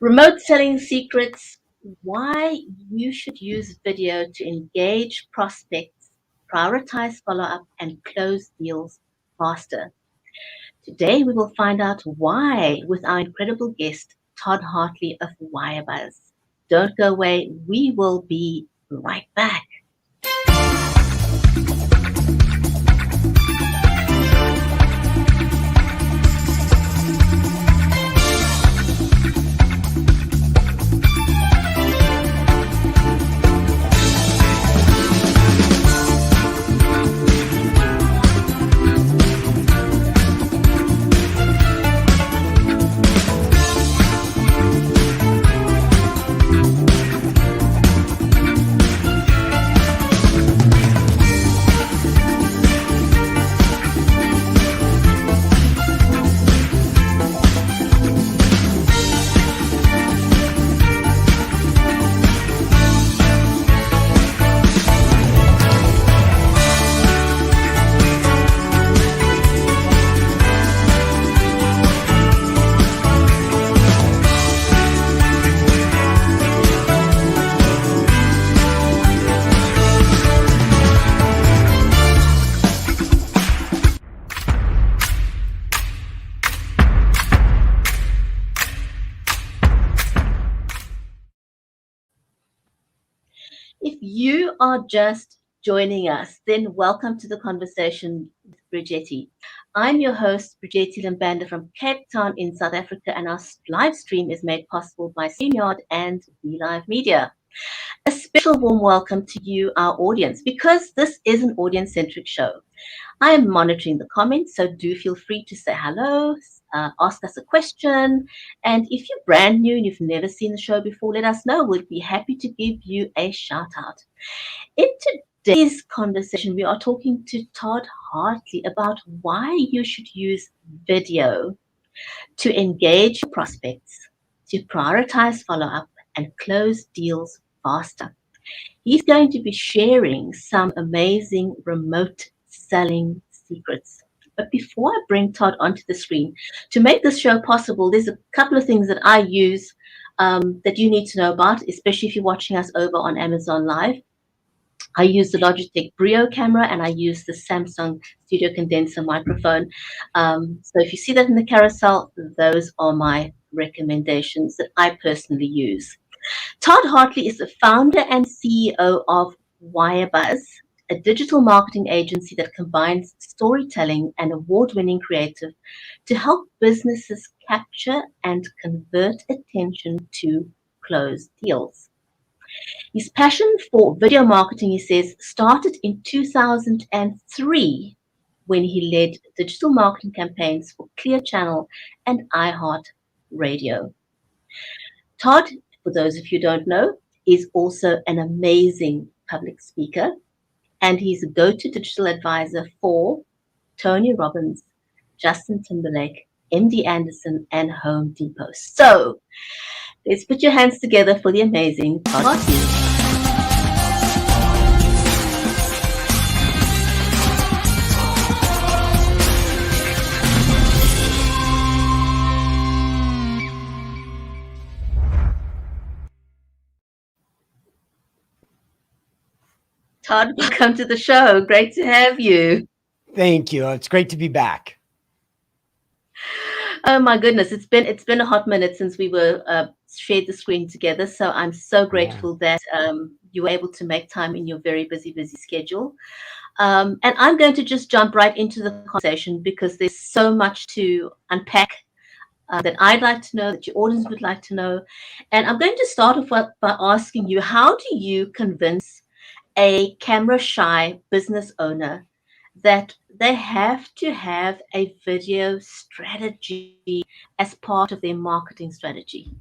Remote selling secrets, why you should use video to engage prospects, prioritize follow-up, and close deals faster. Today, we will find out why with our incredible guest, Todd Hartley of WireBuzz. Don't go away. We will be right back. If you are just joining us, then welcome to the conversation with Bridgetti. I'm your host, Bridgetti Lim Banda from Cape Town in South Africa, and our live stream is made possible by Vidyard and Live Media. A special warm welcome to you, our audience, because this is an audience-centric show. I am monitoring the comments, so do feel free to say hello, ask us a question, and if you're brand new and you've never seen the show before, let us know. We'll be happy to give you a shout out. In today's conversation, we are talking to Todd Hartley about why you should use video to engage prospects, to prioritize follow-up, and close deals faster. He's going to be sharing some amazing remote selling secrets. But before I bring Todd onto the screen, to make this show possible, there's a couple of things that I use that you need to know about, especially if you're watching us over on Amazon Live. I use the Logitech Brio camera and I use the Samsung Studio Condenser microphone. So if you see that in the carousel, those are my recommendations that I personally use. Todd Hartley is the founder and CEO of WireBuzz, a digital marketing agency that combines storytelling and award-winning creative to help businesses capture and convert attention to close deals. His passion for video marketing, he says, started in 2003 when he led digital marketing campaigns for Clear Channel and iHeart Radio. Todd, for those of you who don't know, is also an amazing public speaker, and he's a go-to digital advisor for Tony Robbins, Justin Timberlake, MD Anderson, and Home Depot. So let's put your hands together for the amazing Todd Hartley. Todd, welcome to the show. Great to have you. Thank you. It's great to be back. Oh my goodness, it's been a hot minute since we were shared the screen together. So I'm so grateful that you were able to make time in your very busy schedule. And I'm going to just jump right into the conversation because there's so much to unpack that I'd like to know, that your audience would like to know. And I'm going to start off by asking you, how do you convince a camera-shy business owner that they have to have a video strategy as part of their marketing strategy?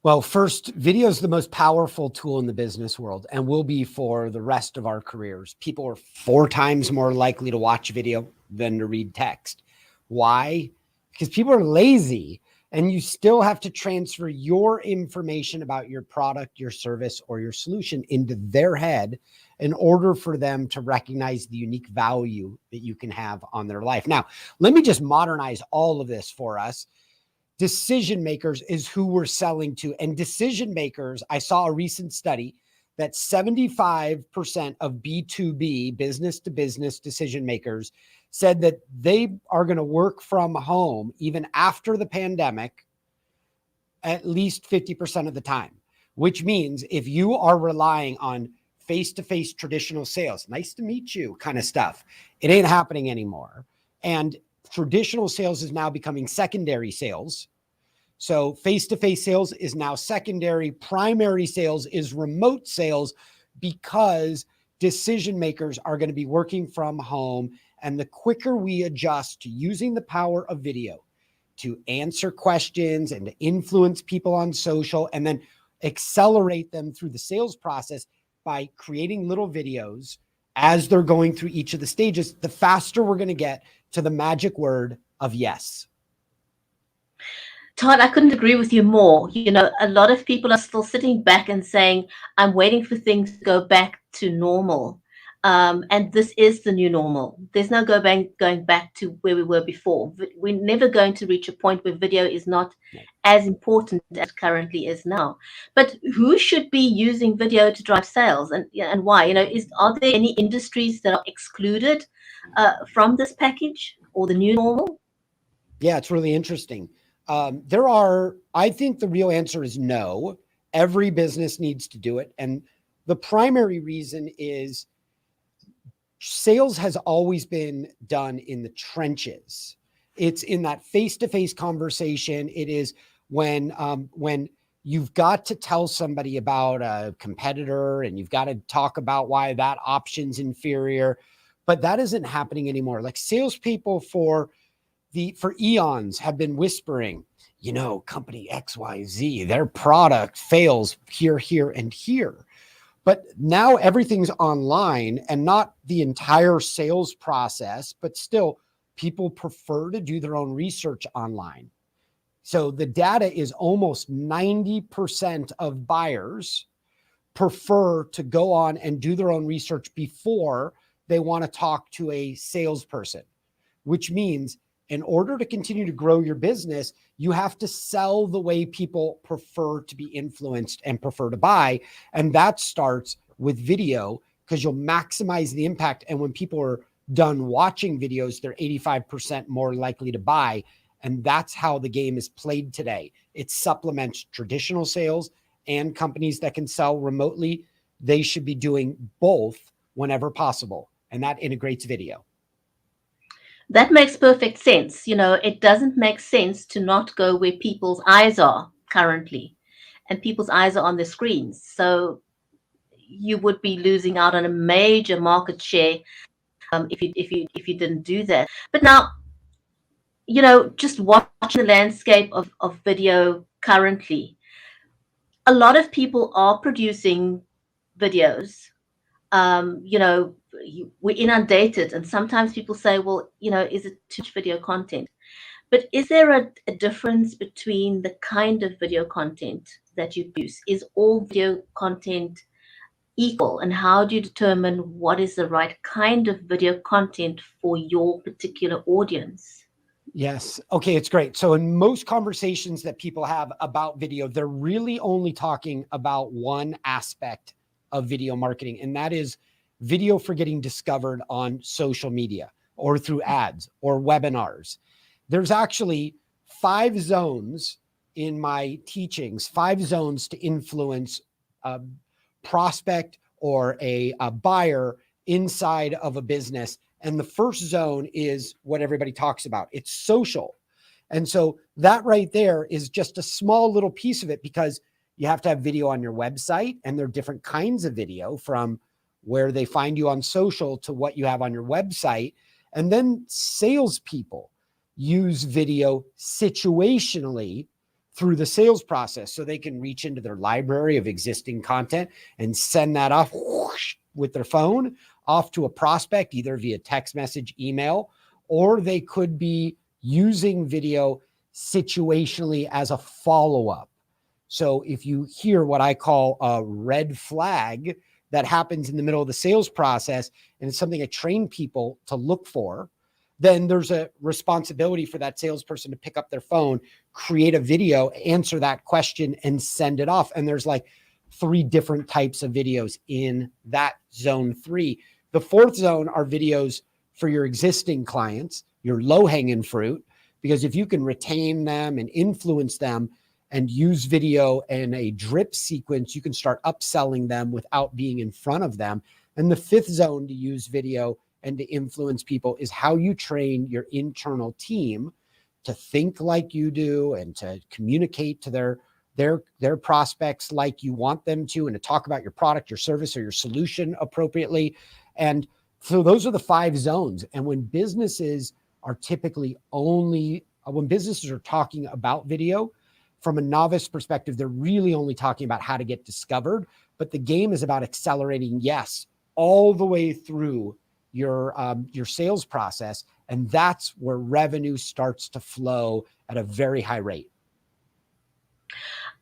Well, first, video is the most powerful tool in the business world and will be for the rest of our careers. People are 4 times more likely to watch video than to read text. Why? Because people are lazy, and you still have to transfer your information about your product, your service, or your solution into their head in order for them to recognize the unique value that you can have on their life. Now, let me just modernize all of this for us. decision makers is who we're selling to. And decision makers, I saw a recent study that 75% of B2B, business to business decision makers, said that they are going to work from home even after the pandemic at least 50% of the time, which means if you are relying on face-to-face traditional sales, nice to meet you kind of stuff, it ain't happening anymore. And traditional sales is now becoming secondary sales. So face-to-face sales is now secondary. Primary sales is remote sales, because decision makers are going to be working from home. And the quicker we adjust to using the power of video to answer questions and to influence people on social, and then accelerate them through the sales process by creating little videos as they're going through each of the stages, the faster we're going to get to the magic word of yes. Todd, I couldn't agree with you more. You know, a lot of people are still sitting back and saying, I'm waiting for things to go back to normal. And this is the new normal. There's no going back to where we were before. We're never going to reach a point where video is not as important as it currently is now. But who should be using video to drive sales, and why? You know, are there any industries that are excluded from this package or the new normal? Yeah, it's really interesting. I think the real answer is no. Every business needs to do it. And the primary reason is sales has always been done in the trenches. It's in that face-to-face conversation. It is when you've got to tell somebody about a competitor and you've got to talk about why that option's inferior, but that isn't happening anymore. Like salespeople for eons have been whispering, you know, company XYZ, their product fails here, here, and here. But now everything's online, and not the entire sales process, but still people prefer to do their own research online. So the data is almost 90% of buyers prefer to go on and do their own research before they want to talk to a salesperson, which means in order to continue to grow your business, you have to sell the way people prefer to be influenced and prefer to buy. And that starts with video, because you'll maximize the impact. And when people are done watching videos, they're 85% more likely to buy. And that's how the game is played today. It supplements traditional sales, and companies that can sell remotely, they should be doing both whenever possible. And that integrates video. That makes perfect sense. You know, it doesn't make sense to not go where people's eyes are currently, and people's eyes are on the screens. So you would be losing out on a major market share if you didn't do that. But now, you know, just watching the landscape of video currently, a lot of people are producing videos. You know, we're inundated, and sometimes people say, well, you know, is it too much video content? But is there a difference between the kind of video content that you produce? Is all video content equal? And how do you determine what is the right kind of video content for your particular audience? Yes. Okay, it's great. So in most conversations that people have about video, they're really only talking about one aspect of video marketing, and that is video for getting discovered on social media or through ads or webinars. There's actually 5 zones in my teachings, 5 zones to influence a prospect or a buyer inside of a business. And the first zone is what everybody talks about. It's social. And so that right there is just a small little piece of it, because you have to have video on your website, and there are different kinds of video, from where they find you on social to what you have on your website. And then salespeople use video situationally through the sales process, so they can reach into their library of existing content and send that off with their phone off to a prospect, either via text message, email, or they could be using video situationally as a follow-up. So if you hear what I call a red flag that happens in the middle of the sales process, and it's something I train people to look for, then there's a responsibility for that salesperson to pick up their phone, create a video, answer that question, and send it off. And there's like 3 different types of videos in that zone 3. The 4th zone are videos for your existing clients, your low-hanging fruit, because if you can retain them and influence them and use video in a drip sequence, you can start upselling them without being in front of them. And the 5th zone to use video and to influence people is how you train your internal team to think like you do and to communicate to their prospects like you want them to, and to talk about your product, your service, or your solution appropriately. And so those are the 5 zones. And when businesses are when businesses are talking about video, from a novice perspective, they're really only talking about how to get discovered. But the game is about accelerating, yes, all the way through your sales process. And that's where revenue starts to flow at a very high rate.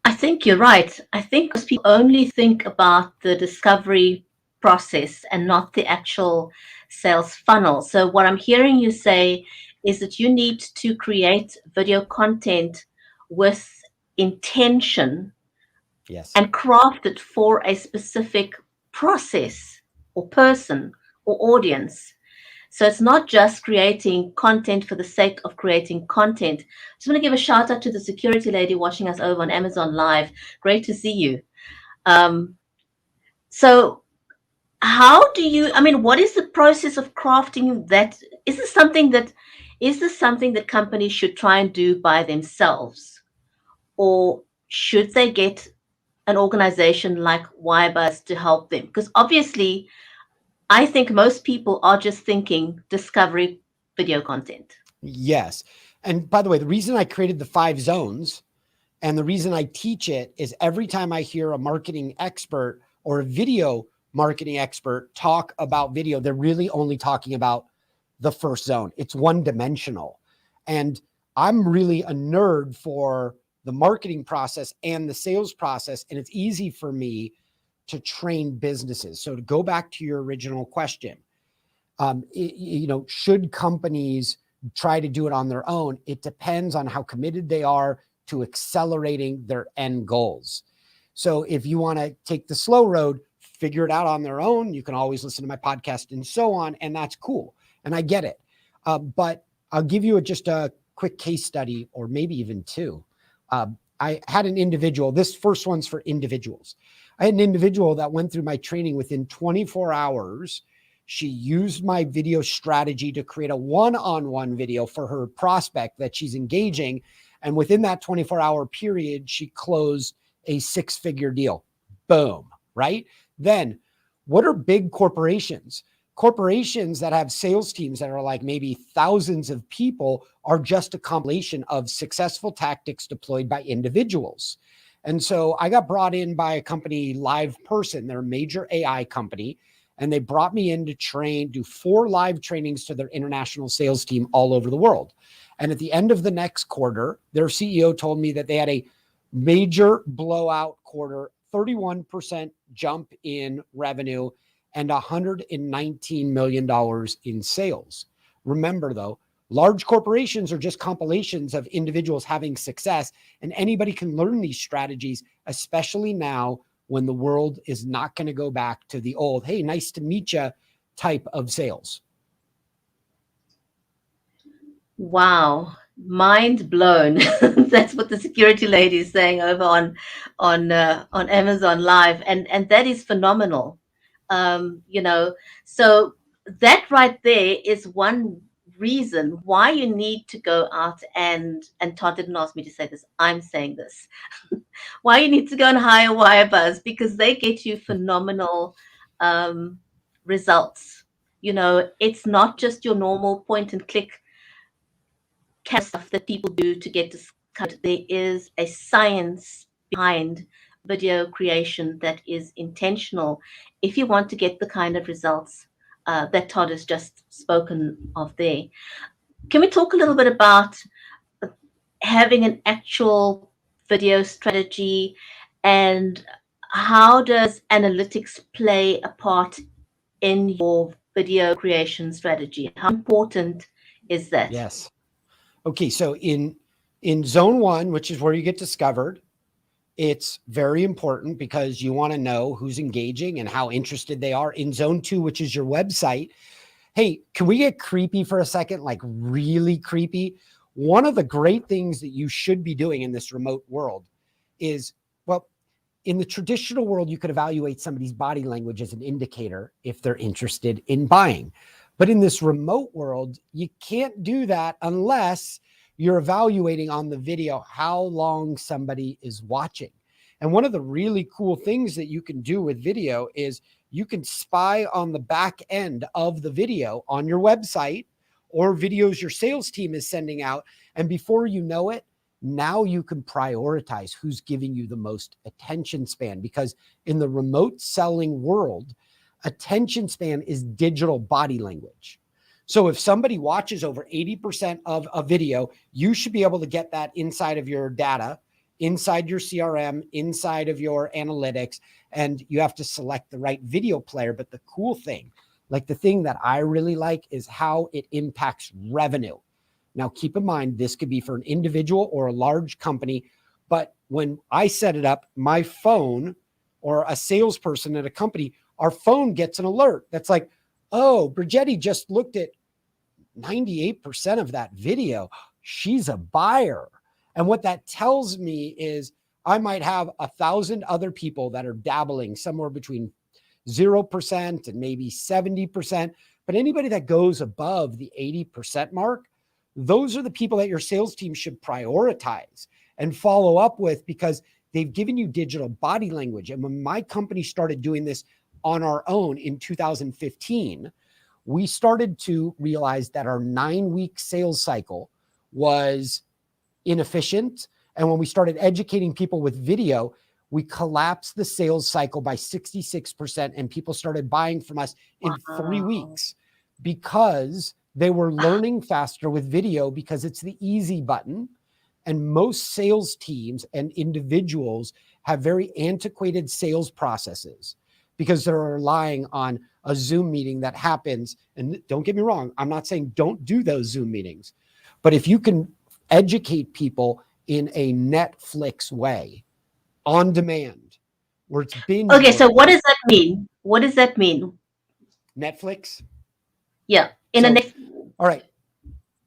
I think you're right. I think most people only think about the discovery process and not the actual sales funnel. So what I'm hearing you say is that you need to create video content with intention, yes, and craft it for a specific process or person or audience. So it's not just creating content for the sake of creating content. Just want to give a shout out to the security lady watching us over on Amazon Live. Great to see you. So how do you, what is the process of crafting that? Is this something that companies should try and do by themselves? Or should they get an organization like WireBuzz to help them? Because obviously, I think most people are just thinking discovery video content. Yes. And by the way, the reason I created the 5 zones and the reason I teach it is every time I hear a marketing expert or a video marketing expert talk about video, they're really only talking about the first zone. It's one-dimensional. And I'm really a nerd for the marketing process and the sales process. And it's easy for me to train businesses. So to go back to your original question, should companies try to do it on their own? It depends on how committed they are to accelerating their end goals. So if you want to take the slow road, figure it out on their own, you can always listen to my podcast and so on. And that's cool. And I get it. But I'll give you just a quick case study, or maybe even 2. I had an individual, this first one's for individuals. I had an individual that went through my training within 24 hours. She used my video strategy to create a one-on-one video for her prospect that she's engaging. And within that 24-hour period, she closed a 6-figure deal. Boom, right? Then what are big corporations? Corporations that have sales teams that are like maybe thousands of people are just a compilation of successful tactics deployed by individuals. And so I got brought in by a company, Live Person. They're a major AI company. And they brought me in to do 4 live trainings to their international sales team all over the world. And at the end of the next quarter, their CEO told me that they had a major blowout quarter, 31% jump in revenue, and $119 million in sales. Remember, though, large corporations are just compilations of individuals having success, and anybody can learn these strategies, especially now when the world is not going to go back to the old, hey, nice to meet you type of sales. Wow. Mind blown. That's what the security lady is saying over on Amazon Live. And that is phenomenal. So that right there is one reason why you need to go out and Todd didn't ask me to say this, I'm saying this, why you need to go and hire WireBuzz, because they get you phenomenal results. It's not just your normal point and click kind of stuff that people do to get discovered. There is a science behind video creation that is intentional if you want to get the kind of results that Todd has just spoken of there. Can we talk a little bit about having an actual video strategy, and how does analytics play a part in your video creation strategy? How important is that? Yes. Okay. So in zone one, which is where you get discovered, it's very important because you want to know who's engaging and how interested they are. In zone two, which is your website, hey, can we get creepy for a second? Like really creepy. One of the great things that you should be doing in this remote world is, well, in the traditional world, you could evaluate somebody's body language as an indicator if they're interested in buying. But in this remote world, you can't do that unless you're evaluating on the video how long somebody is watching. And one of the really cool things that you can do with video is you can spy on the back end of the video on your website or videos your sales team is sending out. And before you know it, now you can prioritize who's giving you the most attention span, because in the remote selling world, attention span is digital body language. So if somebody watches over 80% of a video, you should be able to get that inside of your data, inside your CRM, inside of your analytics, and you have to select the right video player. But the cool thing, like the thing that I really like, is how it impacts revenue. Now, keep in mind, this could be for an individual or a large company, but when I set it up, my phone or a salesperson at a company, our phone gets an alert that's like, oh, Bridgetti just looked at 98% of that video. She's a buyer. And what that tells me is I might have 1,000 other people that are dabbling somewhere between 0% and maybe 70%. But anybody that goes above the 80% mark, those are the people that your sales team should prioritize and follow up with, because they've given you digital body language. And when my company started doing this on our own in 2015, we started to realize that our 9-week sales cycle was inefficient. And when we started educating people with video, we collapsed the sales cycle by 66%, and people started buying from us in 3 weeks because they were learning faster with video, because it's the easy button. And most sales teams and individuals have very antiquated sales processes because they're relying on a Zoom meeting that happens. And don't get me wrong, I'm not saying don't do those Zoom meetings, but if you can educate people in a Netflix way, on demand, where it's binge. Okay, so what does that mean? What does that mean? Netflix? Yeah. All right.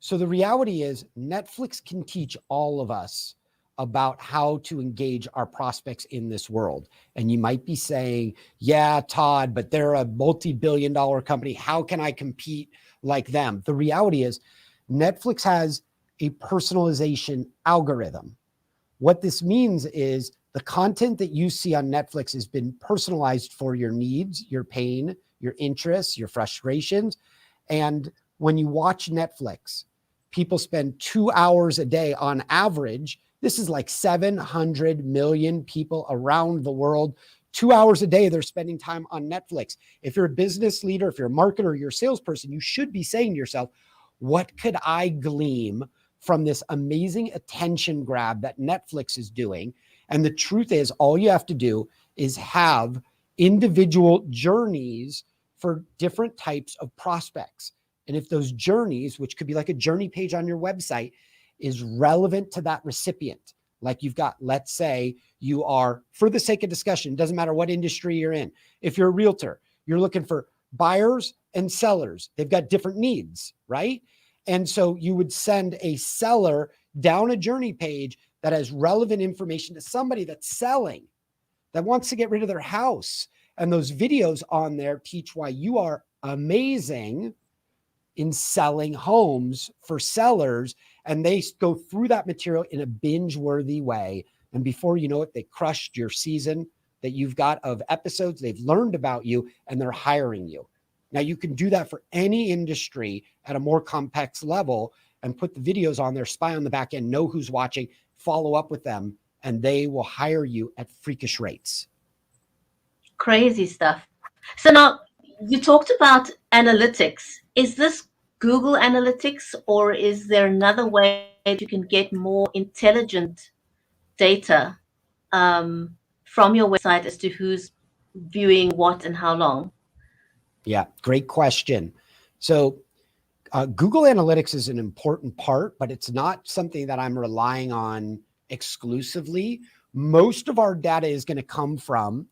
So the reality is Netflix can teach all of us about how to engage our prospects in this world. And you might be saying, yeah, Todd, but they're a multi-billion-dollar company. How can I compete like them? The reality is Netflix has a personalization algorithm. What this means is the content that you see on Netflix has been personalized for your needs, your pain, your interests, your frustrations. And when you watch Netflix, people spend 2 hours a day on average. This is like 700 million people around the world. 2 hours a day, they're spending time on Netflix. If you're a business leader, if you're a marketer, you're a salesperson, you should be saying to yourself, what could I glean from this amazing attention grab that Netflix is doing? And the truth is, all you have to do is have individual journeys for different types of prospects. And if those journeys, which could be like a journey page on your website, is relevant to that recipient, like you've got, let's say you are, for the sake of discussion, doesn't matter what industry you're in. If you're a realtor, you're looking for buyers and sellers. They've got different needs, right? And so you would send a seller down a journey page that has relevant information to somebody that's selling, that wants to get rid of their house. And those videos on there teach why you are amazing in selling homes for sellers. And they go through that material in a binge-worthy way. And before you know it, they crushed your season that you've got of episodes. They've learned about you and they're hiring you. Now you can do that for any industry at a more complex level and put the videos on there, spy on the back end, know who's watching, follow up with them, and they will hire you at freakish rates. Crazy stuff. So now you talked about analytics. Is this Google Analytics, or is there another way that you can get more intelligent data from your website as to who's viewing what and how long? Yeah, great question. So Google Analytics is an important part, but it's not something that I'm relying on exclusively. Most of our data is going to come from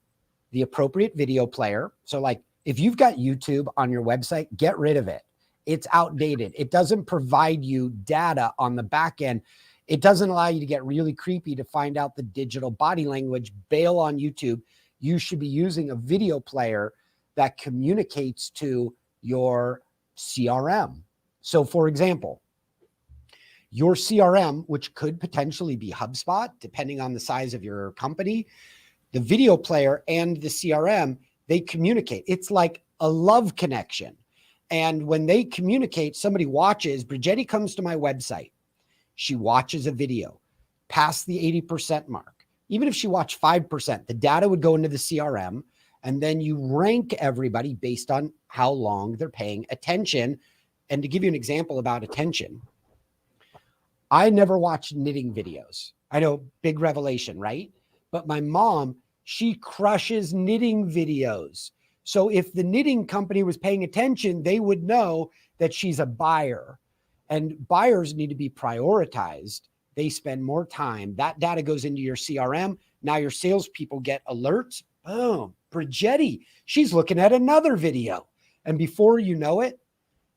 the appropriate video player. So like if you've got YouTube on your website, get rid of it. It's outdated. It doesn't provide you data on the back end. It doesn't allow you to get really creepy to find out the digital body language. Bail on YouTube. You should be using a video player that communicates to your CRM. So for example, your CRM, which could potentially be HubSpot, depending on the size of your company, the video player and the CRM, they communicate. It's like a love connection. And when they communicate, somebody watches, Bridgetti comes to my website. She watches a video past the 80% mark. Even if she watched 5%, the data would go into the CRM, and then you rank everybody based on how long they're paying attention. And to give you an example about attention, I never watched knitting videos. I know, big revelation, right? But my mom, she crushes knitting videos. So if the knitting company was paying attention, they would know that she's a buyer. And buyers need to be prioritized. They spend more time. That data goes into your CRM. Now your salespeople get alerts. Boom, Bridgetti, she's looking at another video. And before you know it,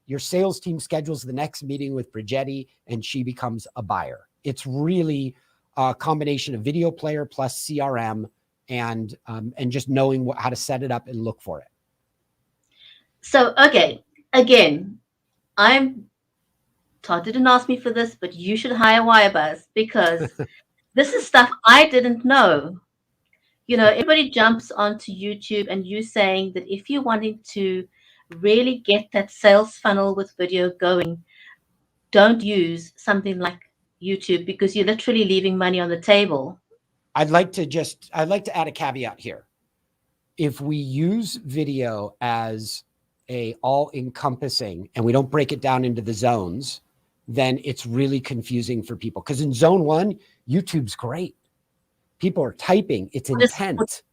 your sales team schedules the next meeting with Bridgetti and she becomes a buyer. It's really a combination of video player plus CRM and just knowing how to set it up and look for it. So, okay, again, Todd didn't ask me for this, but you should hire WireBuzz because this is stuff I didn't know. You know, everybody jumps onto YouTube and you saying that if you wanted to really get that sales funnel with video going, don't use something like YouTube because you're literally leaving money on the table. I'd like to add a caveat here. If we use video as a all encompassing and we don't break it down into the zones, then it's really confusing for people. Because in zone one, YouTube's great. People are typing, it's intent,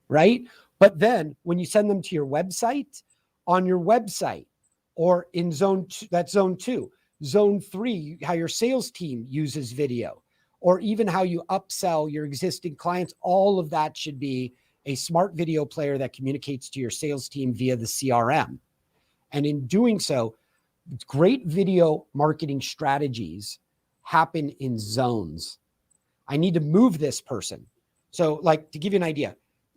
right? But then when you send them to your website, on your website, or in zone two, that's zone two. Zone three, how your sales team uses video, or even how you upsell your existing clients, all of that should be a smart video player that communicates to your sales team via the CRM. And in doing so, great video marketing strategies happen in zones. I need to move this person. So like to give you an idea,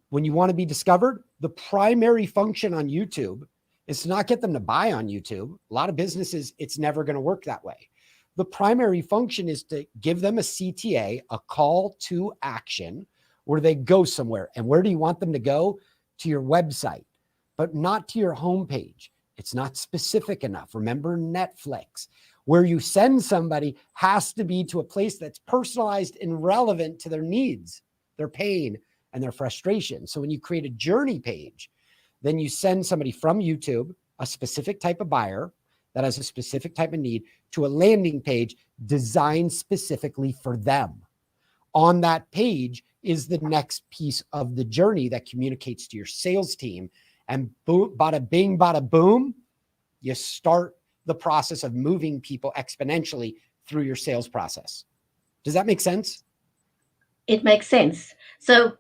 when you want to be discovered, the primary function on YouTube is to not get them to buy on YouTube. A lot of businesses, it's never going to work that way. The primary function is to give them a CTA, a call to action, where they go somewhere. And where do you want them to go? To your website, but not to your homepage. It's not specific enough. Remember Netflix. Where you send somebody has to be to a place that's personalized and relevant to their needs, their pain, and their frustration. So when you create a journey page, then you send somebody from YouTube, a specific type of buyer that has a specific type of need, to a landing page designed specifically for them. On that page is the next piece of the journey that communicates to your sales team. And boom, bada bing, bada boom, you start the process of moving people exponentially through your sales process. Does that make sense? It makes sense. So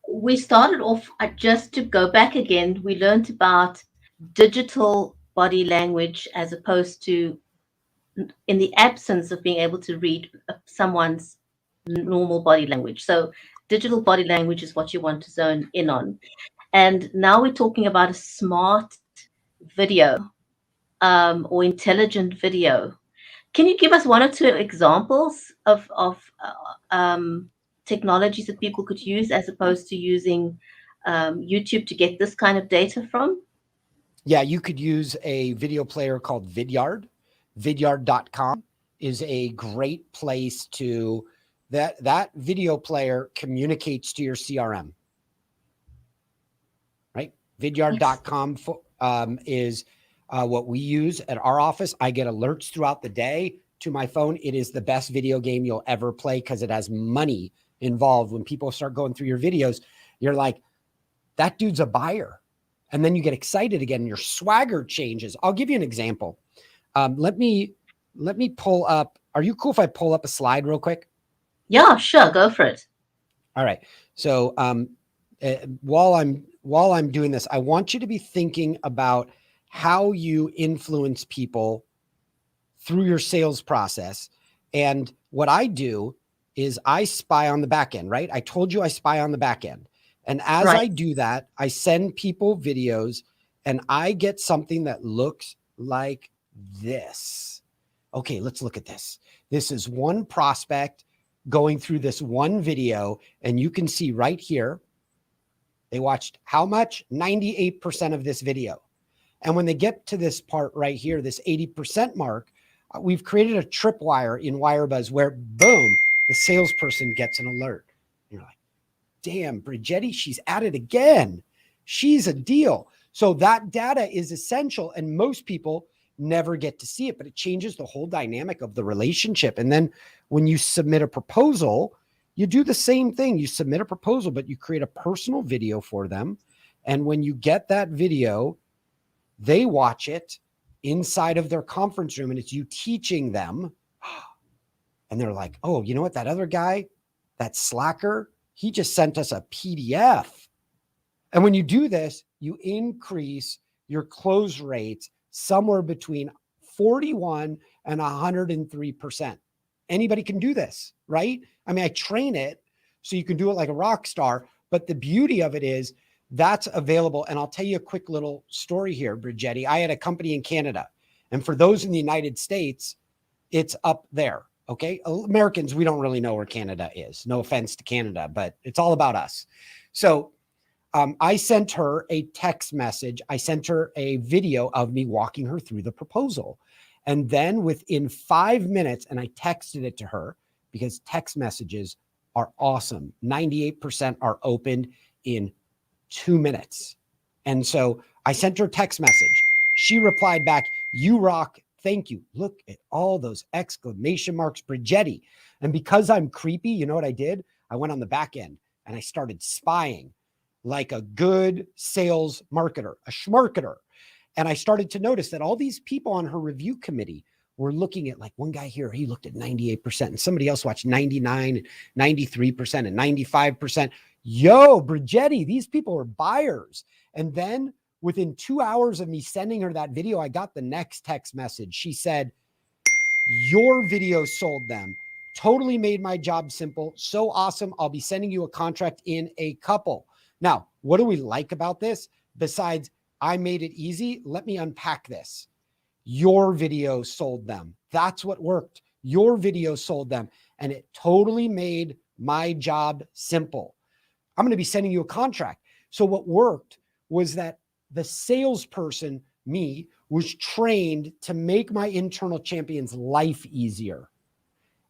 we started off, just to go back again, we learned about digital body language as opposed to in the absence of being able to read someone's normal body language. So digital body language is what you want to zone in on. And now we're talking about a smart video or intelligent video. Can you give us one or two examples of technologies that people could use as opposed to using YouTube to get this kind of data from? Yeah, you could use a video player called Vidyard. Vidyard.com is a great place to, that video player communicates to your CRM, right? Vidyard.com is what we use at our office. I get alerts throughout the day to my phone. It is the best video game you'll ever play because it has money involved. When people start going through your videos, you're like, that dude's a buyer. And then you get excited again and your swagger changes. I'll give you an example. Let me pull up. Are you cool if I pull up a slide real quick? Yeah, sure. Go for it. All right. So while I'm doing this, I want you to be thinking about how you influence people through your sales process. And what I do is I spy on the back end, right? I told you I spy on the back end. And as I do that, I send people videos and I get something that looks like this. Okay, let's look at this. This is one prospect going through this one video, and you can see right here, they watched how much? 98% of this video. And when they get to this part right here, this 80% mark, we've created a tripwire in WireBuzz where, boom, the salesperson gets an alert. You're like, damn, Bridgetti, she's at it again. She's a deal. So that data is essential, and most people never get to see it, but it changes the whole dynamic of the relationship. And then when you submit a proposal, you do the same thing. You submit a proposal, but you create a personal video for them. And when you get that video, they watch it inside of their conference room, and it's you teaching them. And they're like, oh, you know what? That other guy, that slacker, he just sent us a PDF. And when you do this, you increase your close rates somewhere between 41 and 103%. Anybody can do this, right? I mean, I train it so you can do it like a rock star, but the beauty of it is that's available. And I'll tell you a quick little story here, Bridgetti. I had a company in Canada, and for those in the United States, it's up there. Okay. Americans, we don't really know where Canada is. No offense to Canada, but it's all about us. So I sent her a text message. I sent her a video of me walking her through the proposal. And then within 5 minutes, and I texted it to her because text messages are awesome. 98% are opened in 2 minutes. And so I sent her a text message. She replied back, "You rock. Thank you." Look at all those exclamation marks, Bridgetti. And because I'm creepy, you know what I did? I went on the back end and I started spying like a good sales marketer, a schmarketer. And I started to notice that all these people on her review committee were looking at, like, one guy here, he looked at 98%, and somebody else watched 99, 93%, and 95%. Yo, Bridgetti, these people are buyers. And then within 2 hours of me sending her that video, I got the next text message. She said, "Your video sold them. Totally made my job simple. So awesome. I'll be sending you a contract in a couple." Now, what do we like about this? Besides, I made it easy. Let me unpack this. Your video sold them. That's what worked. Your video sold them. And it totally made my job simple. I'm going to be sending you a contract. So what worked was that the salesperson, me, was trained to make my internal champion's life easier.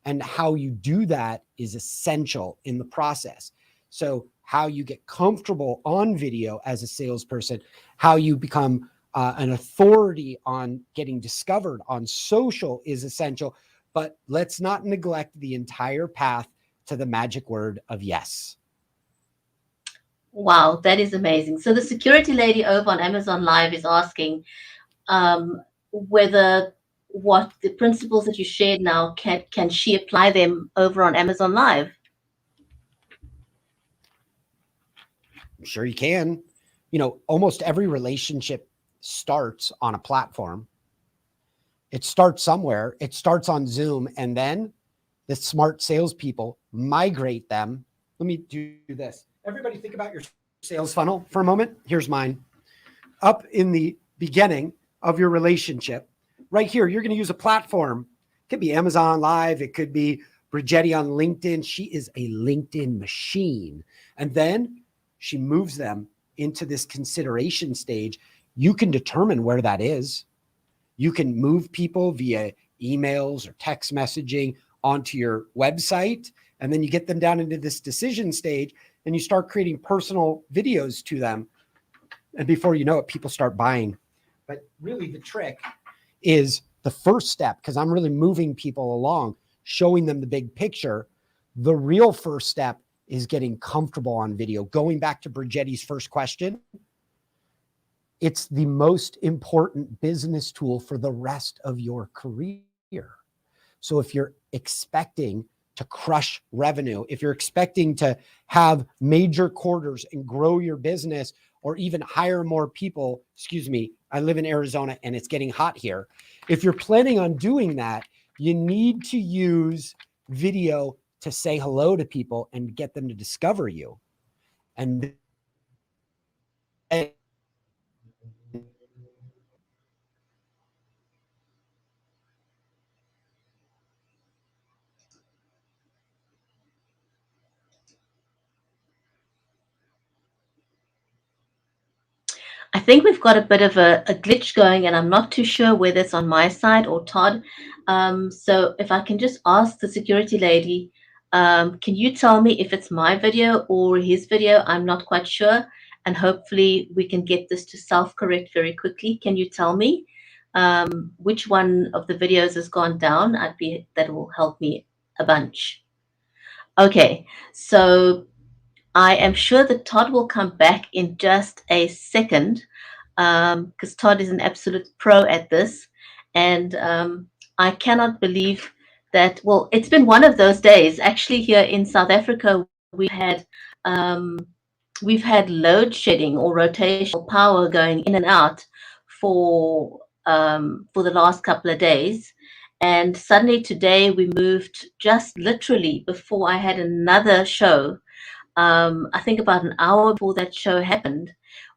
And how you do that is essential in the process. So how you get comfortable on video as a salesperson, how you become an authority on getting discovered on social is essential. But let's not neglect the entire path to the magic word of yes. Wow, that is amazing. So the security lady over on Amazon Live is asking whether what the principles that you shared now, can she apply them over on Amazon Live? I'm sure you can. You know, almost every relationship starts on a platform. It starts somewhere. It starts on Zoom, and then the smart salespeople migrate them. Let me do this. Everybody think about your sales funnel for a moment. Here's mine. Up in the beginning of your relationship, right here, you're going to use a platform. It could be Amazon Live. It could be Bridgetti on LinkedIn. She is a LinkedIn machine. And then she moves them into this consideration stage. You can determine where that is. You can move people via emails or text messaging onto your website, and then you get them down into this decision stage, and you start creating personal videos to them. And before you know it, people start buying. But really the trick is the first step, because I'm really moving people along, showing them the big picture. The real first step is getting comfortable on video. Going back to Bridgetti's first question, It's the most important business tool for the rest of your career. So if you're expecting to crush revenue, if you're expecting to have major quarters and grow your business or even hire more people, excuse me, I live in Arizona and it's getting hot here. If you're planning on doing that, you need to use video to say hello to people and get them to discover you. And I think we've got a bit of a glitch going, and I'm not too sure whether it's on my side or Todd. So if I can just ask the security lady, can you tell me if it's my video or his video? I'm not quite sure. And hopefully we can get this to self-correct very quickly. Can you tell me which one of the videos has gone down? That will help me a bunch. Okay, so I am sure that Todd will come back in just a second because Todd is an absolute pro at this. And I cannot believe that, well, it's been one of those days. Actually, here in South Africa, um, we've had load shedding or rotational power going in and out for the last couple of days. And suddenly today we moved just literally before I had another show. I think about an hour before that show happened,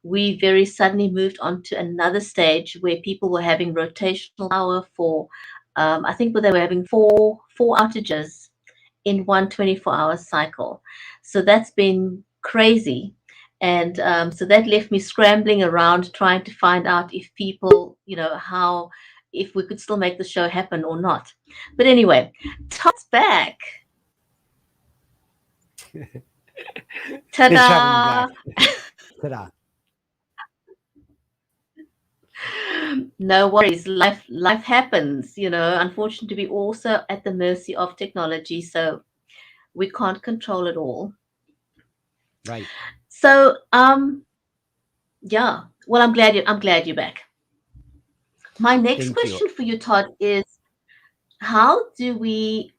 we very suddenly moved on to another stage where people were having rotational power for, I think they were having four outages in one 24-hour cycle. So that's been crazy. And so that left me scrambling around trying to find out if people, if we could still make the show happen or not. But anyway, Todd's back. Good having you Ta-da! back. Ta-da. No worries. Life happens, Unfortunately, we also at the mercy of technology, so we can't control it all. Right. So, yeah. Well, I'm glad you're back. My next Thank you. question for you, Todd, is how do we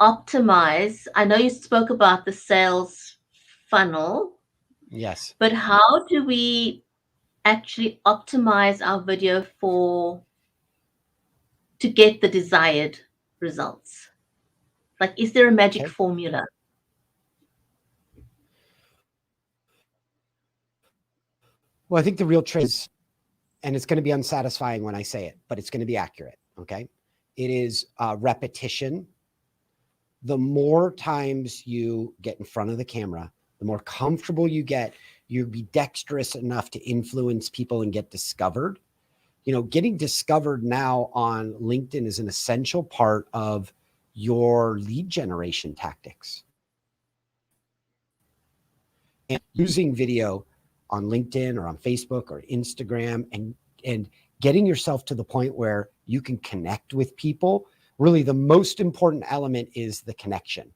optimize? I know you spoke about the sales funnel, Yes. but how do we actually optimize our video to get the desired results? Like, is there a magic Okay. formula? Well, I think the real trick is, and it's going to be unsatisfying when I say it, but it's going to be accurate. Okay. It is repetition. The more times you get in front of the camera, the more comfortable you get, you'll be dexterous enough to influence people and get discovered. Getting discovered now on LinkedIn is an essential part of your lead generation tactics. And using video on LinkedIn or on Facebook or Instagram and getting yourself to the point where you can connect with people. Really, the most important element is the connection.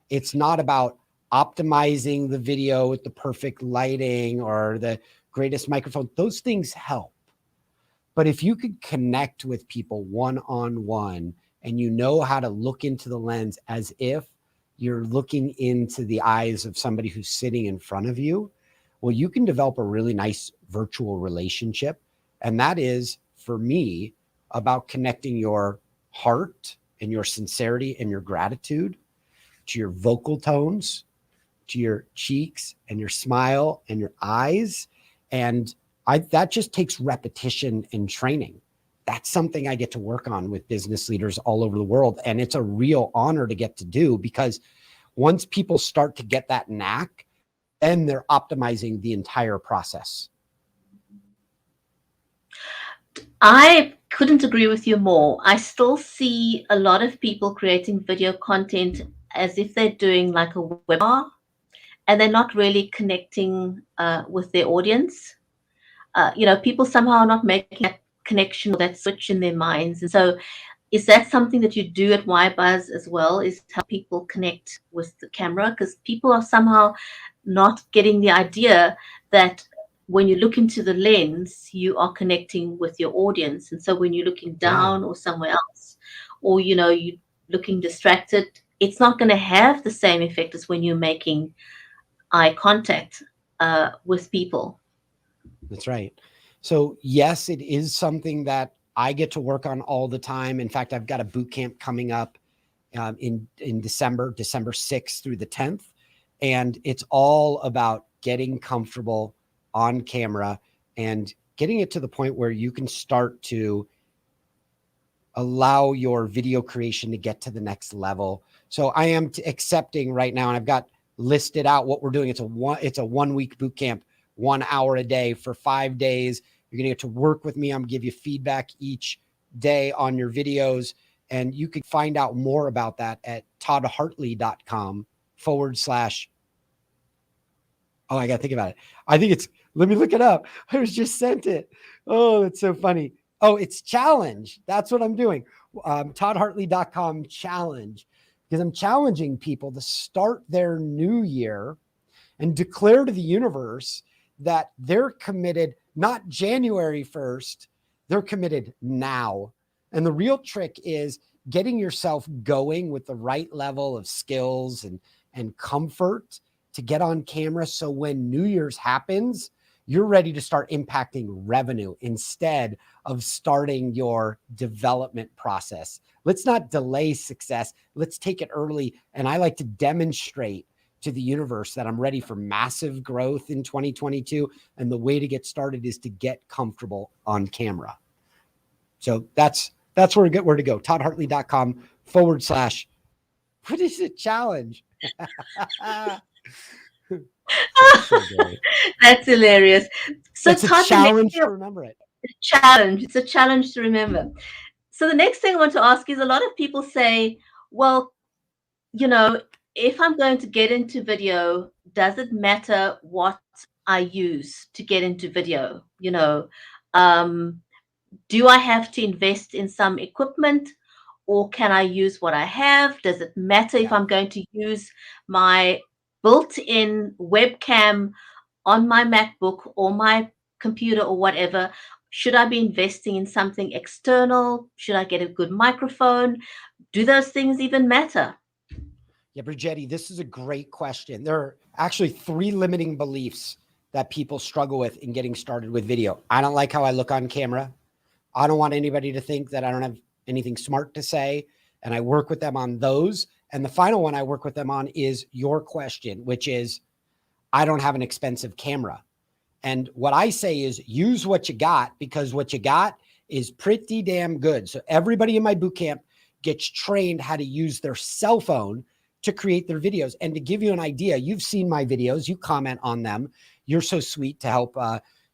It's not about optimizing the video with the perfect lighting or the greatest microphone. Those things help. But if you could connect with people one-on-one and you know how to look into the lens as if you're looking into the eyes of somebody who's sitting in front of you, well, you can develop a really nice virtual relationship. And that is, for me, about connecting your heart and your sincerity and your gratitude to your vocal tones, to your cheeks and your smile and your eyes. And that just takes repetition and training. That's something I get to work on with business leaders all over the world. And it's a real honor to get to do, because once people start to get that knack, then they're optimizing the entire process. I couldn't agree with you more. I still see a lot of people creating video content as if they're doing like a webinar, and they're not really connecting with their audience. People somehow are not making that connection or that switch in their minds. And so is that something that you do at WireBuzz as well, is help people connect with the camera? Because people are somehow not getting the idea that when you look into the lens, you are connecting with your audience. And so when you're looking Yeah, down or somewhere else, or you looking distracted, it's not going to have the same effect as when you're making eye contact with people. that's right. So yes, it is something that I get to work on all the time. In fact, I've got a boot camp coming up in December 6th through the 10th. And it's all about getting comfortable on camera and getting it to the point where you can start to allow your video creation to get to the next level. So I am accepting right now, and I've got listed out what we're doing. It's a 1 week boot camp, 1 hour a day for 5 days. You're going to get to work with me. I'm going to give you feedback each day on your videos. And you can find out more about that at toddhartley.com / oh, I got to think about it. I think it's, let me look it up. I was just sent it. Oh, it's so funny. Oh, it's challenge. That's what I'm doing. Toddhartley.com challenge, because I'm challenging people to start their new year and declare to the universe that they're committed, not January 1st, they're committed now. And the real trick is getting yourself going with the right level of skills and comfort to get on camera. So when New Year's happens, you're ready to start impacting revenue instead of starting your development process. Let's not delay success. Let's take it early. And I like to demonstrate to the universe that I'm ready for massive growth in 2022. And the way to get started is to get comfortable on camera. So that's where to go. toddhartley.com / what is it? Challenge. That's hilarious. So it's a Todd, challenge to remember it. Challenge. It's a challenge to remember. So the next thing I want to ask is, a lot of people say, well, if I'm going to get into video, does it matter what I use to get into video? Do I have to invest in some equipment, or can I use what I have? Does it matter if I'm going to use my built-in webcam on my MacBook or my computer or whatever? Should I be investing in something external? Should I get a good microphone? Do those things even matter? Yeah, Bridgetti, this is a great question. There are actually 3 limiting beliefs that people struggle with in getting started with video. I don't like how I look on camera. I don't want anybody to think that I don't have anything smart to say. And I work with them on those. And the final one I work with them on is your question, which is, I don't have an expensive camera. And what I say is, use what you got, because what you got is pretty damn good. So everybody in my boot camp gets trained how to use their cell phone to create their videos. And to give you an idea, you've seen my videos, you comment on them. You're so sweet to help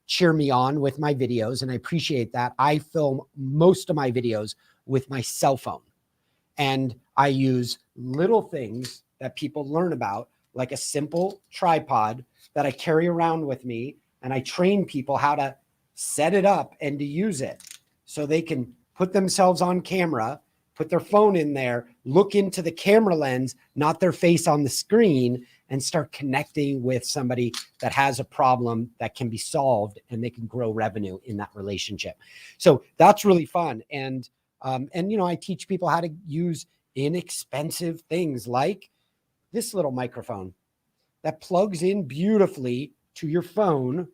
cheer me on with my videos. And I appreciate that. I film most of my videos with my cell phone. And I use little things that people learn about, like a simple tripod that I carry around with me. And I train people how to set it up and to use it so they can put themselves on camera, put their phone in there, look into the camera lens, not their face on the screen, and start connecting with somebody that has a problem that can be solved, and they can grow revenue in that relationship. So that's really fun. And I teach people how to use inexpensive things like this little microphone that plugs in beautifully to your phone.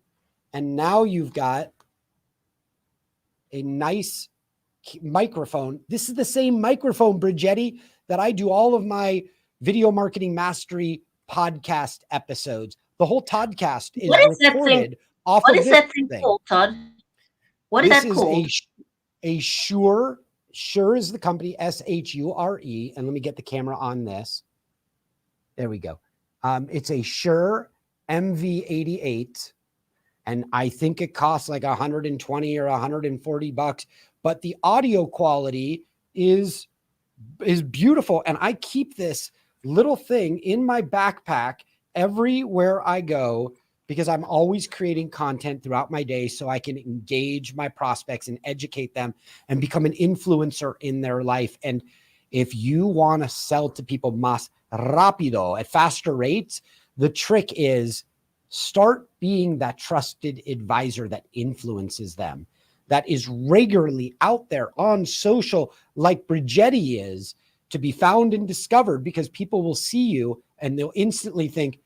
And now you've got a nice microphone. This is the same microphone, Bridgetti, that I do all of my Video Marketing Mastery podcast episodes. The whole podcast is recorded off of this thing. What is that thing called, Todd? What is that called? This is a Shure. Shure is the company, Shure. And let me get the camera on this. There we go. It's a Shure MV88. And I think it costs like 120 or 140 bucks, but the audio quality is beautiful. And I keep this little thing in my backpack everywhere I go, because I'm always creating content throughout my day so I can engage my prospects and educate them and become an influencer in their life. And if you want to sell to people más rápido, at faster rates, the trick is Start being that trusted advisor that influences them, that is regularly out there on social like Bridgetti is, to be found and discovered, because people will see you and they'll instantly think,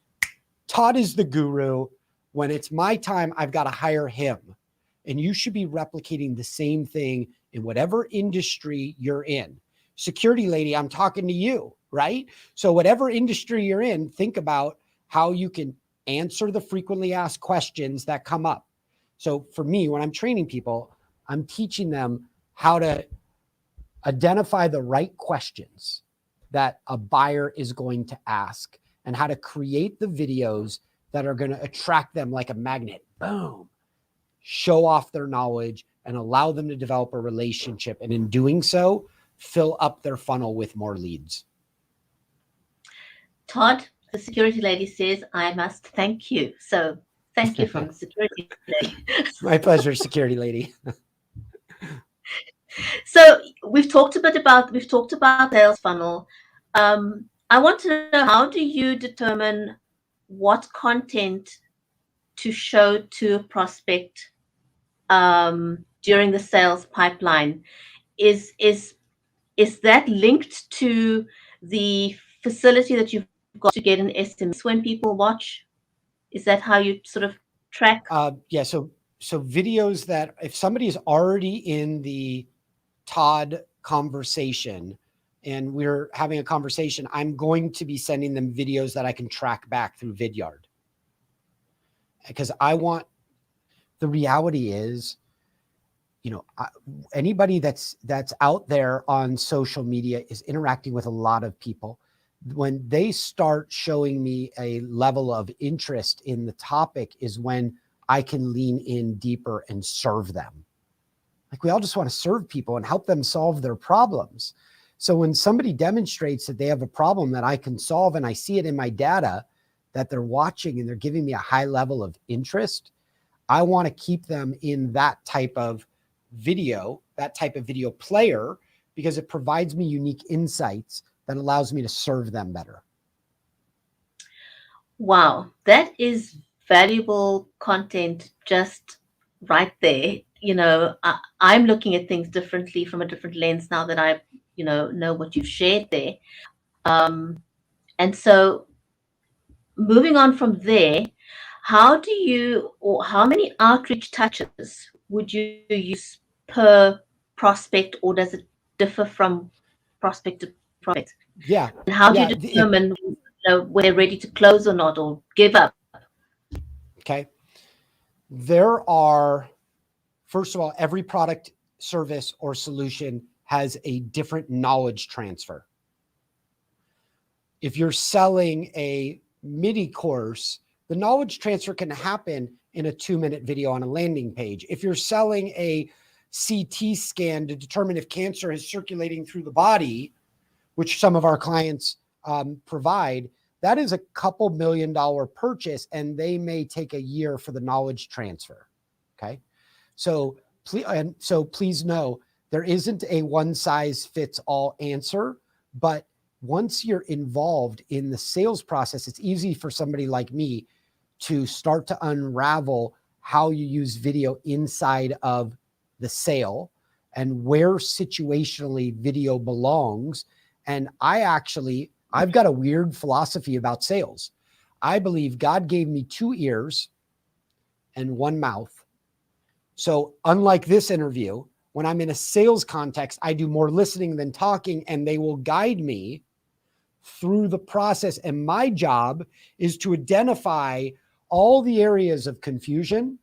Todd is the guru. When it's my time, I've got to hire him. And you should be replicating the same thing in whatever industry you're in. Security lady, I'm talking to you, right? So whatever industry you're in, think about how you can answer the frequently asked questions that come up. So for me, when I'm training people, I'm teaching them how to identify the right questions that a buyer is going to ask and how to create the videos that are going to attract them like a magnet. Boom. Show off their knowledge and allow them to develop a relationship. And in doing so, fill up their funnel with more leads. Todd, the security lady says, I must thank you. So thank you from the security lady. My pleasure, security lady. So we've talked about sales funnel. I want to know, how do you determine what content to show to a prospect during the sales pipeline? Is that linked to the facility that you've got to get an SMS when people watch? Is that how you sort of track? Yeah. So videos that, if somebody is already in the Todd conversation and we're having a conversation, I'm going to be sending them videos that I can track back through Vidyard. Because the reality is, anybody that's out there on social media is interacting with a lot of people. When they start showing me a level of interest in the topic is when I can lean in deeper and serve them. Like, we all just want to serve people and help them solve their problems. So when somebody demonstrates that they have a problem that I can solve, and I see it in my data that they're watching and they're giving me a high level of interest, I want to keep them in that type of video player, because it provides me unique insights that allows me to serve them better. Wow, that is valuable content just right there. I'm looking at things differently from a different lens now that I, know what you've shared there. And so moving on from there, how many outreach touches would you use per prospect, or does it differ from prospect to prospect? Yeah. And how do you determine when they're ready to close or not, or give up? Okay. There are, first of all, every product, service, or solution has a different knowledge transfer. If you're selling a MIDI course, the knowledge transfer can happen in a 2-minute video on a landing page. If you're selling a CT scan to determine if cancer is circulating through the body, which some of our clients provide, that is a couple $1 million purchase, and they may take a year for the knowledge transfer. Okay. So please know there isn't a one size fits all answer, but once you're involved in the sales process, it's easy for somebody like me to start to unravel how you use video inside of the sale and where situationally video belongs. And I've got a weird philosophy about sales. I believe God gave me 2 ears and 1 mouth. So unlike this interview, when I'm in a sales context, I do more listening than talking, and they will guide me through the process. And my job is to identify all the areas of confusion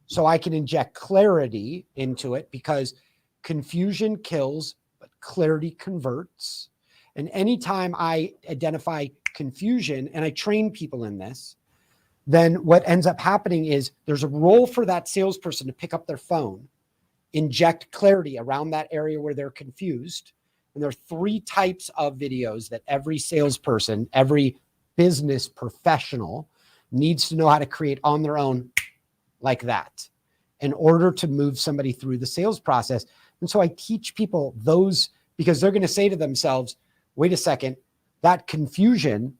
so I can inject clarity into it, because confusion kills, but clarity converts. And anytime I identify confusion, and I train people in this, then what ends up happening is there's a role for that salesperson to pick up their phone, inject clarity around that area where they're confused. And there are 3 types of videos that every salesperson, every business professional needs to know how to create on their own, like that, in order to move somebody through the sales process. And so I teach people those, because they're going to say to themselves, wait a second, that confusion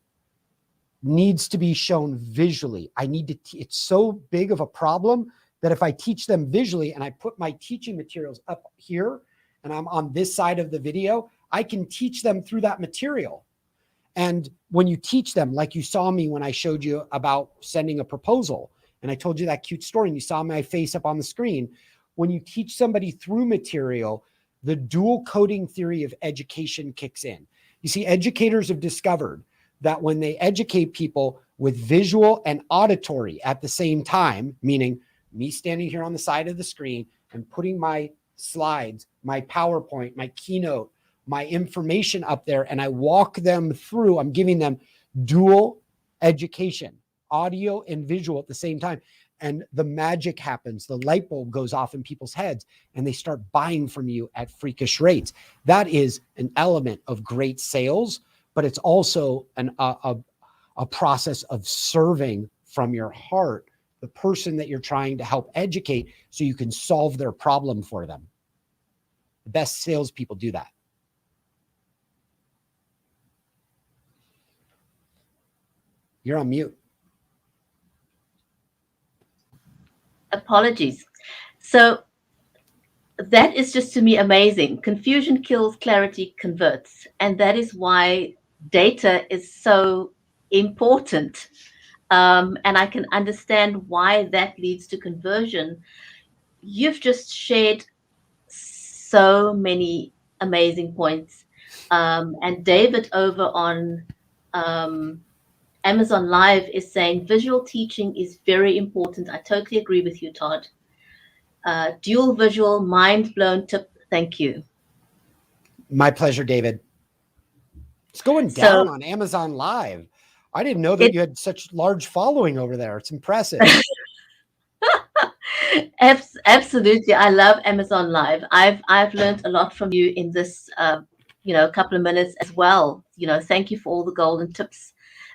needs to be shown visually. I need to, it's so big of a problem that if I teach them visually and I put my teaching materials up here and I'm on this side of the video, I can teach them through that material. And when you teach them, like you saw me when I showed you about sending a proposal, and I told you that cute story and you saw my face up on the screen, when you teach somebody through material, the dual coding theory of education kicks in. You see, educators have discovered that when they educate people with visual and auditory at the same time, meaning me standing here on the side of the screen and putting my slides, my PowerPoint, my keynote, my information up there, and I walk them through, I'm giving them dual education, audio and visual at the same time. And the magic happens. The light bulb goes off in people's heads and they start buying from you at freakish rates. That is an element of great sales, but it's also a process of serving from your heart the person that you're trying to help educate so you can solve their problem for them. The best salespeople do that. You're on mute. Apologies. So that is just to me amazing. Confusion kills, clarity converts. And that is why data is so important. And I can understand why that leads to conversion. You've just shared so many amazing points. And David over on Amazon Live is saying visual teaching is very important. I totally agree with you, Todd. Dual visual, mind blown tip. Thank you. My pleasure, David. It's going down on Amazon Live. I didn't know that you had such large following over there. It's impressive. Absolutely. I love Amazon Live. I've learned a lot from you in this couple of minutes as well. Thank you for all the golden tips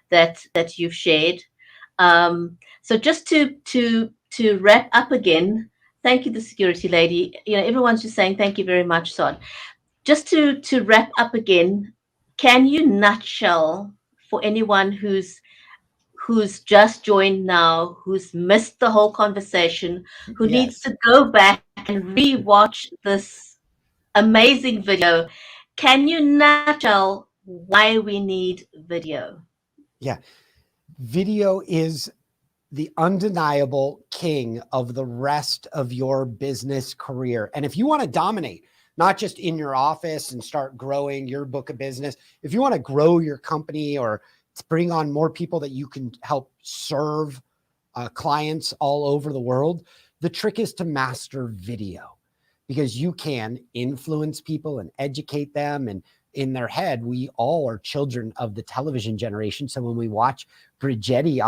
that you've shared. So just to wrap up again, thank you, the security lady. Everyone's just saying thank you very much, Todd. Just to wrap up again, can you nutshell for anyone who's just joined now, who's missed the whole conversation, who needs to go back and rewatch this amazing video, can you nutshell why we need video? Yeah. Video is the undeniable king of the rest of your business career. And if you want to dominate, not just in your office and start growing your book of business, if you want to grow your company or to bring on more people that you can help serve clients all over the world, the trick is to master video, because you can influence people and educate them. And in their head, we all are children of the television generation. So when we watch Bridgetti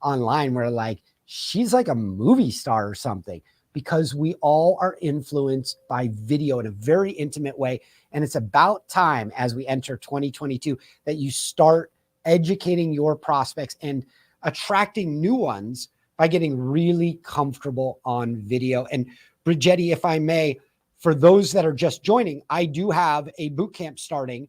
online, we're like, she's like a movie star or something, because we all are influenced by video in a very intimate way. And it's about time, as we enter 2022, that you start educating your prospects and attracting new ones by getting really comfortable on video. And Bridgetti, if I may, for those that are just joining, I do have a boot camp starting.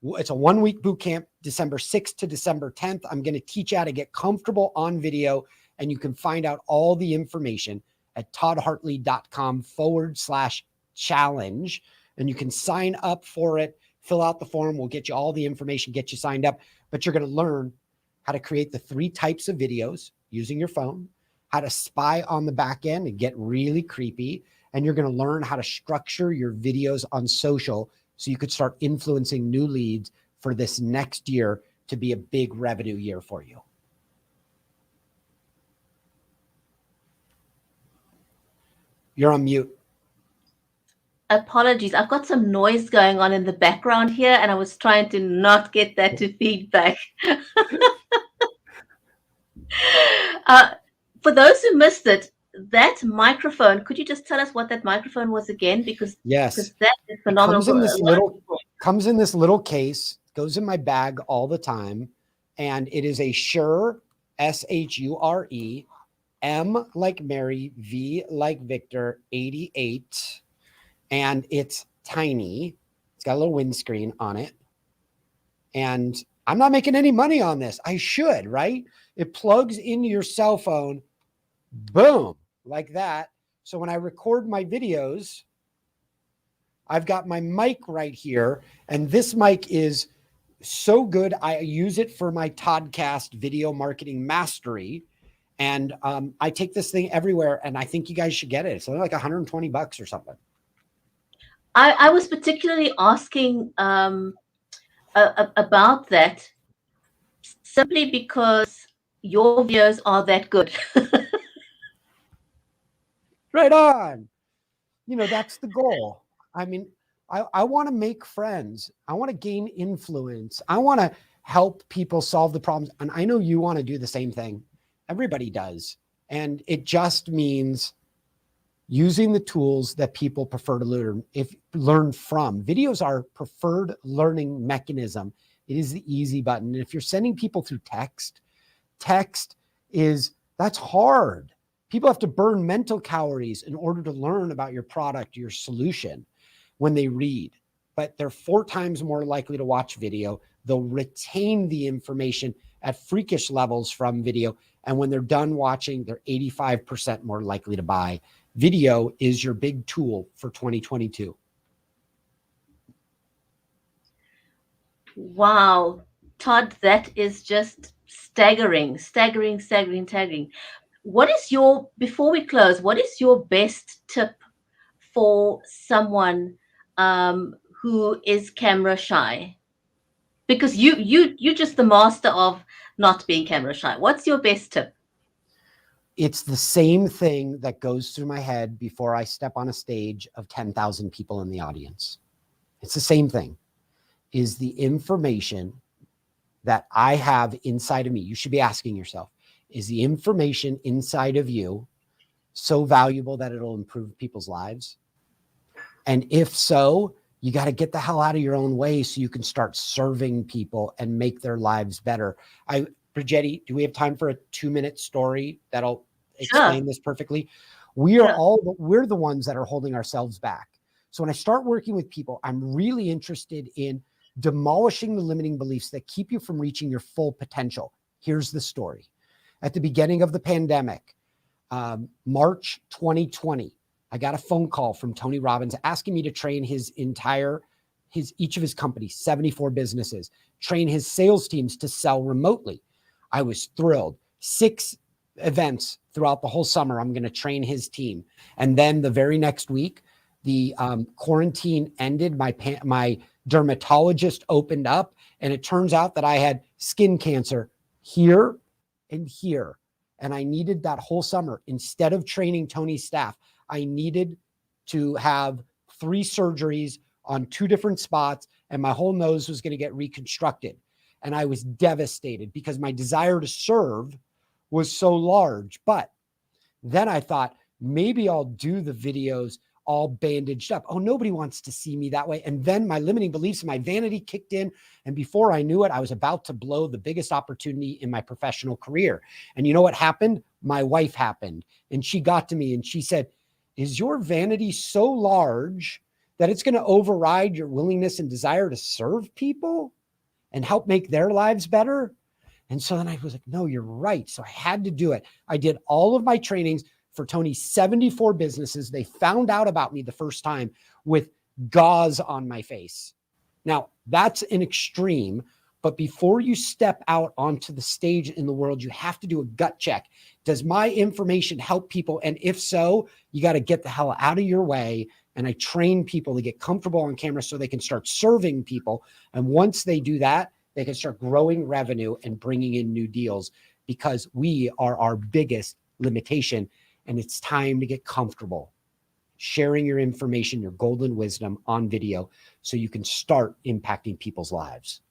It's a 1-week boot camp, December 6th to December 10th. I'm going to teach you how to get comfortable on video, and you can find out all the information at toddhartley.com/challenge. And you can sign up for it, fill out the form. We'll get you all the information, get you signed up. But you're going to learn how to create the 3 types of videos using your phone, how to spy on the back end and get really creepy. And you're going to learn how to structure your videos on social so you could start influencing new leads for this next year to be a big revenue year for you. You're on mute. Apologies. I've got some noise going on in the background here, and I was trying to not get that to feedback. For those who missed it, that microphone, could you just tell us what that microphone was again? Because yes, that is phenomenal. Comes in this little case, goes in my bag all the time, and it is a Shure, SHURE, M like Mary, V like Victor, 88, and it's tiny. It's got a little windscreen on it, and I'm not making any money on this. I should, right? It plugs into your cell phone, boom, like that. So when I record my videos, I've got my mic right here, and this mic is so good. I use it for my Toddcast video marketing mastery. And I take this thing everywhere, and I think you guys should get it. It's only like $120 or something. I was particularly asking about that simply because your videos are that good. Right on. That's the goal. I mean, I want to make friends. I want to gain influence. I want to help people solve the problems. And I know you want to do the same thing. Everybody does. And it just means using the tools that people prefer to learn from. Videos are preferred learning mechanism. It is the easy button. And if you're sending people through text that's hard. People have to burn mental calories in order to learn about your product, your solution when they read, but they're 4 times more likely to watch video. They'll retain the information at freakish levels from video. And when they're done watching, they're 85% more likely to buy. Video is your big tool for 2022. Wow, Todd, that is just staggering. Before we close, what is your best tip for someone who is camera shy? Because you're just the master of not being camera shy. What's your best tip? It's the same thing that goes through my head before I step on a stage of 10,000 people in the audience. It's the same thing. Is the information that I have inside of me. You should be asking yourself, is the information inside of you so valuable that it'll improve people's lives? And if so, you got to get the hell out of your own way so you can start serving people and make their lives better. Bridgetti, do we have time for a 2-minute story that'll explain this perfectly? We're the ones that are holding ourselves back. So when I start working with people, I'm really interested in demolishing the limiting beliefs that keep you from reaching your full potential. Here's the story. At the beginning of the pandemic, March 2020, I got a phone call from Tony Robbins asking me to train each of his companies, 74 businesses, train his sales teams to sell remotely. I was thrilled. 6 events throughout the whole summer. I'm going to train his team. And then the very next week, the quarantine ended. My dermatologist opened up, and it turns out that I had skin cancer here and here. And I needed that whole summer, instead of training Tony's staff, I needed to have 3 surgeries on 2 different spots, and my whole nose was going to get reconstructed. And I was devastated because my desire to serve was so large. But then I thought, maybe I'll do the videos all bandaged up. Oh, nobody wants to see me that way. And then my limiting beliefs and my vanity kicked in. And before I knew it, I was about to blow the biggest opportunity in my professional career. And you know what happened? My wife happened. And she got to me and she said, is your vanity so large that it's going to override your willingness and desire to serve people and help make their lives better? And so then I was like, no, you're right. So I had to do it. I did all of my trainings for Tony's 74 businesses. They found out about me the first time with gauze on my face. Now, that's an extreme, but before you step out onto the stage in the world, you have to do a gut check. Does my information help people? And if so, you got to get the hell out of your way. And I train people to get comfortable on camera so they can start serving people. And once they do that, they can start growing revenue and bringing in new deals, because we are our biggest limitation. And it's time to get comfortable sharing your information, your golden wisdom on video so you can start impacting people's lives.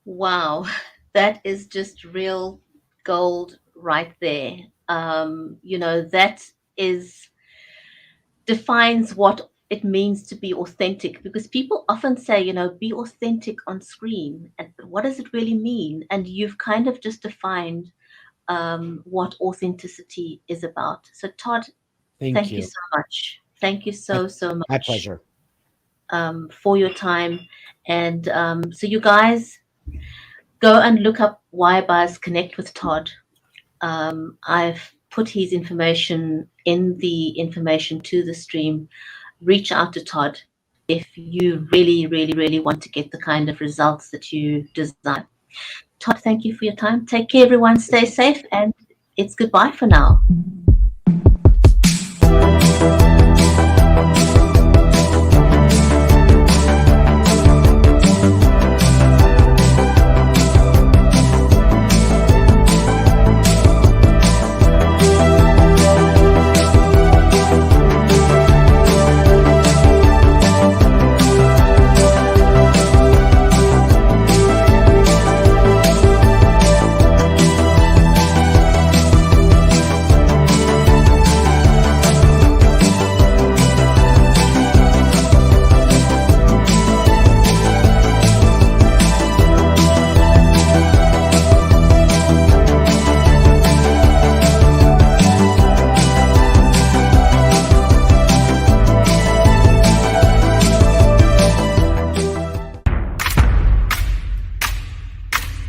Wow, that is just real gold right there. That defines what it means to be authentic, because people often say, be authentic on screen. And what does it really mean? And you've kind of just defined what authenticity is about. So Todd, thank you so much. Thank you so much. My pleasure. for your time. And so you guys go and look up WireBuzz, connect with Todd. I've put his information in the information to the stream. Reach out to Todd if you really, really, really want to get the kind of results that you desire. Todd, thank you for your time. Take care, everyone. Stay safe, and it's goodbye for now.